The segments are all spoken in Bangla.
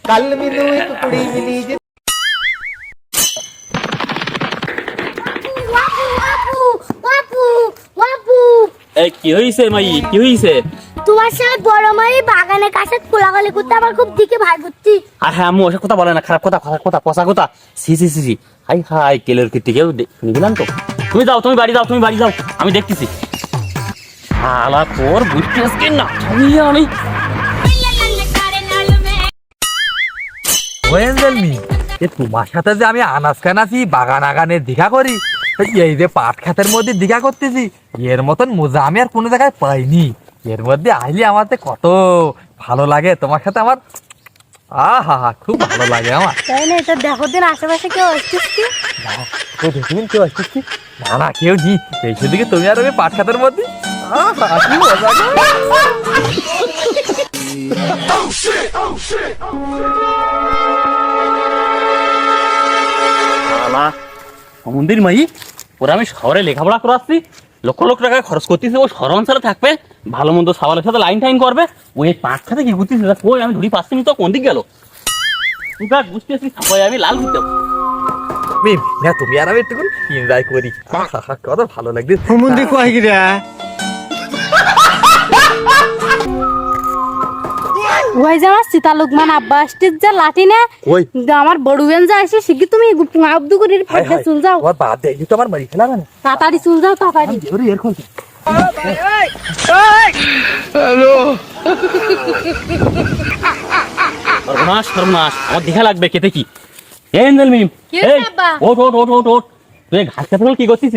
कल मिलू एक कुड़ी मिली जे এই কি হইছে মাই কি হইছে তোমার সাথে বড় মাই বাগানে কাছে কোলাগালি করতে আমার খুব দিকে ভাই করতি আর হ্যাঁ আম্মু ওসব কথা বলে না খারাপ কথা পচা কথা সি সি সি হাই হাই কেলের কীর্তি কেউ নিলাম তো তুমি যাও তুমি বাড়ি যাও আমি দেখতেছি শালা তোর বুঝতে আসকে না আমি ওয়েন্ডেলমি এ তোমার সাথে যে আমি আনাজ কানাছি বাগান আগানের দিঘা করি এই যে পাট খাতের মধ্যে দিঘা করতেছি এর মতন মজা আমি আর কোনো জায়গায় পাইনি এর মধ্যে আইলে আমার কত ভালো লাগে তোমার সাথে আমার আহা খুব ভালো লাগে আমার তাই না এটা দেখো দিন আশেপাশে কেউ আসছিস কি দেখবেন কেউ আসছিস কি না কেউ নি এই সেদিকে তুমি আর আমি পাট খাতের মধ্যে আহা কি মজা মন্দির মাই ওরা আমি শহরে লেখাপড়া করাচ্ছি লক্ষ লক্ষ টাকা খরচ করতেছি ও শহর অঞ্চলে থাকবে ভালো মন্দ সাবালের সাথে লাইন টাইন করবে ওই পাঁচ খাতে কি ঘুরতেছি কই আমি ধরি পাচ্ছি তো কোন দিক গেল বুঝতেছি সবাই আমি লাল ঘুরতে তুমি আর আমি একটু এনজয় করি কত ভালো লাগবে মন্দির কয় কি রে ওই যে আমার সীতা লোকমান আব্বা আসতে যা লাঠি না ওই আমার বড় বেন যা আসে শিখি তুমি আব্দু করে ফাটে চুল যাও ওর বাদ দে এই তো আমার মারি ফেলা মানে তাড়াতাড়ি চুল যাও তাড়াতাড়ি জোরে এর খুলছি সর্বনাশ আমার দেখা লাগবে কেটে কি এই এঞ্জেল মিম কি হয়েছে আব্বা? ওঠ তুই ঘাস কাটতে কি করছিস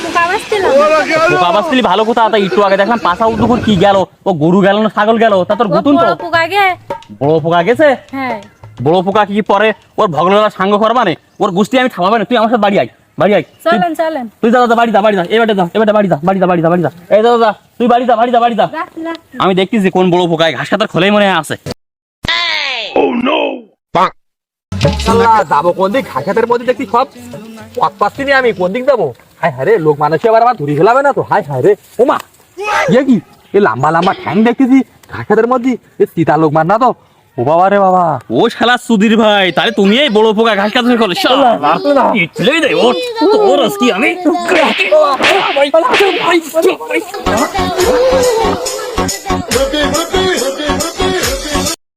পোকা বাসছিল বাবা ছিলি ভালো কথা তা একটু আগে দেখলাম পাশা উদ্দুকুর কি গেল ও গরু গেল না ছাগল গেল তা তোর গুতুন তো পোকা গে বড় পোকা গেছে হ্যাঁ বড় পোকা কি পরে ওর ভগলরা সাঙ্গ করবা না ওর গোষ্ঠী আমি থামাবে না তুই আমার সাথে বাড়ি আয় চলেন তুই যা বাড়ি যা এবারে বাড়ি যা এই যা তুই বাড়ি যা আমি দেখতেছি কোন বড় পোকায় ঘাস কাটার খোলেই মনে হয় আছে যাবো কোন দিক ঘাসের মধ্যে দেখছি সব পথ পাচ্ছি না আমি কোন দিক যাবো হায় হায় রে লোক মানুষ আবার আমার ধরি ফেলাবে না তো হায় হায় রে ওমা ইয়ে কি এ লম্বা লম্বা ঠ্যাং দেখতেছি ঘাসের মধ্যে এ সীতা লোক মান না তো ও বাবা রে বাবা ও শালা সুধীর ভাই তাহলে তুমি এই বড় পোকা ঘাস কাটার খোলে চলে যাই ওর তোর আজকে আমি Murphy.